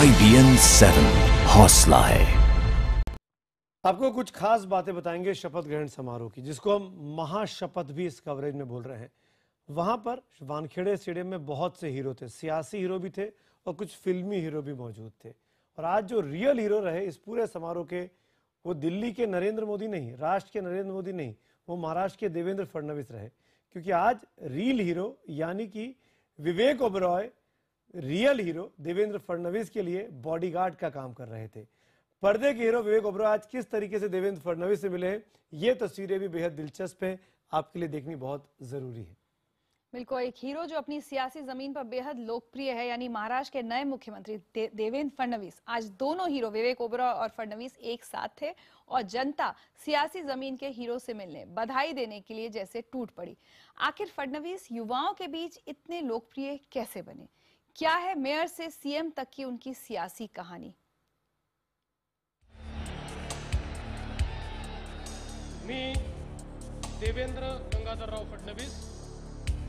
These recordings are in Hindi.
IBN 7 हौसला है। आपको कुछ खास बातें बताएंगे शपथ ग्रहण समारोह की, जिसको हम महाशपथ भी इस कवरेज में बोल रहे हैं। वहां पर वानखेड़े स्टेडियम में बहुत से हीरो थे, सियासी हीरो भी थे और कुछ फिल्मी हीरो भी मौजूद थे। और आज जो रियल हीरो रहे इस पूरे समारोह के, वो दिल्ली के नरेंद्र मोदी नहीं, राष्ट्र के नरेंद्र मोदी नहीं, वो महाराष्ट्र के देवेंद्र फडणवीस रहे। क्योंकि आज रियल हीरो यानी कि विवेक ओबरॉय रियल हीरो देवेंद्र फडणवीस के लिए बॉडीगार्ड का काम कर रहे थे। पर्दे के हीरो विवेक ओबरॉय आज किस तरीके से देवेंद्र फडणवीस से मिले, ये तस्वीरें भी बेहद दिलचस्प हैं, आपके लिए देखनी बहुत जरूरी है। बिल्कुल, एक हीरो जो अपनी सियासी जमीन पर बेहद लोकप्रिय है, यानी महाराष्ट्र के नए मुख्यमंत्री देवेंद्र फडणवीस। आज दोनों हीरो विवेक ओबरॉय और फडणवीस एक साथ थे और जनता सियासी जमीन के हीरो से मिलने, बधाई देने के लिए जैसे टूट पड़ी। आखिर फडणवीस युवाओं के बीच इतने लोकप्रिय कैसे बने? क्या है मेयर से सीएम तक की उनकी सियासी कहानी? मी देवेंद्र गंगाधरराव फडणवीस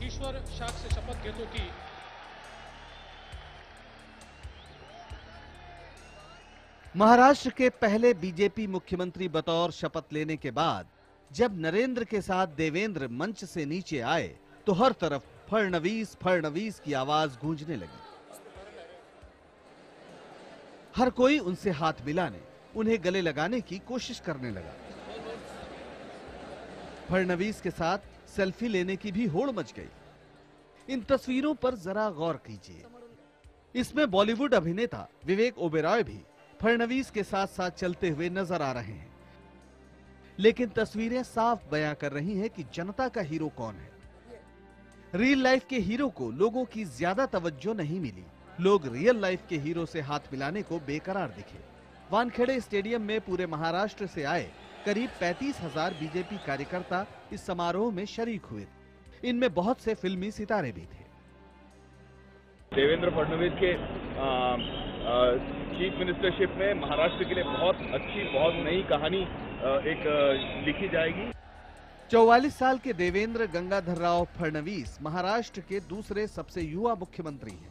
ईश्वर साक्ष से शपथ घेतो की महाराष्ट्र के पहले बीजेपी मुख्यमंत्री बतौर शपथ लेने के बाद जब नरेंद्र के साथ देवेंद्र मंच से नीचे आए तो हर तरफ फडणवीस फडणवीस की आवाज गूंजने लगी। हर कोई उनसे हाथ मिलाने, उन्हें गले लगाने की कोशिश करने लगा। फडणवीस के साथ सेल्फी लेने की भी होड़ मच गई। इन तस्वीरों पर जरा गौर कीजिए। इसमें बॉलीवुड अभिनेता विवेक ओबेरॉय भी फडणवीस के साथ साथ चलते हुए नजर आ रहे हैं। लेकिन तस्वीरें साफ बयां कर रही हैं कि जनता का हीरो कौन है। रियल लाइफ के हीरो को लोगों की ज्यादा तवज्जो नहीं मिली। लोग रियल लाइफ के हीरो से हाथ मिलाने को बेकरार दिखे। वानखेड़े स्टेडियम में पूरे महाराष्ट्र से आए करीब 35,000 बीजेपी कार्यकर्ता इस समारोह में शरीक हुए। इनमें बहुत से फिल्मी सितारे भी थे। देवेंद्र फडणवीस के चीफ मिनिस्टरशिप में महाराष्ट्र के लिए बहुत अच्छी, बहुत नई कहानी एक लिखी जाएगी। 44 साल के देवेंद्र गंगाधरराव फडणवीस महाराष्ट्र के दूसरे सबसे युवा मुख्यमंत्री हैं।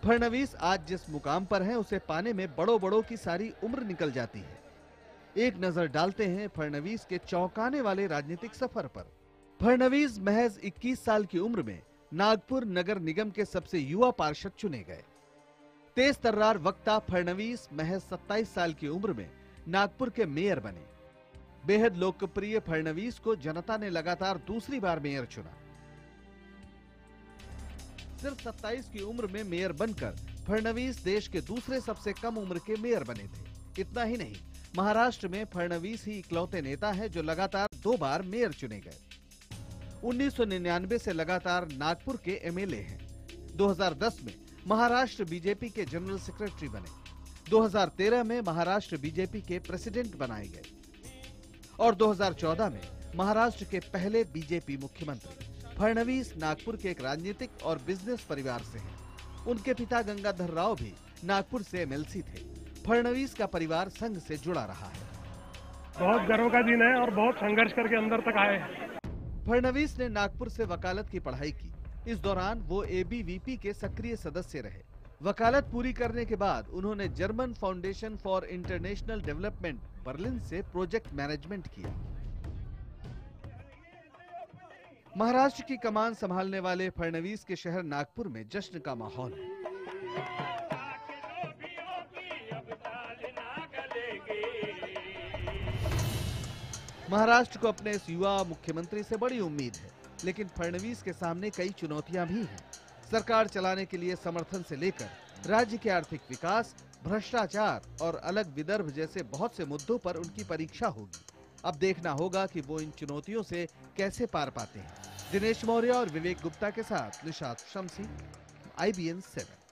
फडणवीस आज जिस मुकाम पर हैं, उसे पाने में बड़ों की सारी उम्र निकल जाती है। एक नजर डालते हैं फडणवीस के चौंकाने वाले राजनीतिक सफर पर। फडणवीस महज 21 साल की उम्र में नागपुर नगर निगम के सबसे युवा पार्षद चुने गए। तेज तर्रार वक्ता फडणवीस महज 27 साल की उम्र में नागपुर के मेयर बने। बेहद लोकप्रिय फडणवीस को जनता ने लगातार दूसरी बार मेयर चुना। सिर्फ 27 की उम्र में मेयर बनकर फडणवीस देश के दूसरे सबसे कम उम्र के मेयर बने थे। इतना ही नहीं, महाराष्ट्र में फडणवीस ही इकलौते नेता हैं जो लगातार 2 बार मेयर चुने गए। 1999 से लगातार नागपुर के एमएलए हैं। 2010 में महाराष्ट्र बीजेपी के जनरल सेक्रेटरी बने। 2013 में महाराष्ट्र बीजेपी के प्रेसिडेंट बनाए गए और 2014 में महाराष्ट्र के पहले बीजेपी मुख्यमंत्री। फडणवीस नागपुर के एक राजनीतिक और बिजनेस परिवार से हैं। उनके पिता गंगाधर राव भी नागपुर से एमएलसी थे। फडणवीस का परिवार संघ से जुड़ा रहा है। बहुत गर्व का दिन है और बहुत संघर्ष करके अंदर तक आए। फडणवीस ने नागपुर से वकालत की पढ़ाई की। इस दौरान वो एबीवीपी के सक्रिय सदस्य रहे। वकालत पूरी करने के बाद उन्होंने German foundation for international development Berlin से प्रोजेक्ट मैनेजमेंट किया। महाराष्ट्र की कमान संभालने वाले फडणवीस के शहर नागपुर में जश्न का माहौल है। महाराष्ट्र को अपने इस युवा मुख्यमंत्री से बड़ी उम्मीद है, लेकिन फडणवीस के सामने कई चुनौतियां भी हैं। सरकार चलाने के लिए समर्थन से लेकर राज्य के आर्थिक विकास, भ्रष्टाचार और अलग विदर्भ जैसे बहुत से मुद्दों पर उनकी परीक्षा होगी। अब देखना होगा कि वो इन चुनौतियों से कैसे पार पाते हैं। दिनेश मौर्य और विवेक गुप्ता के साथ निशात शमसी, IBN 7।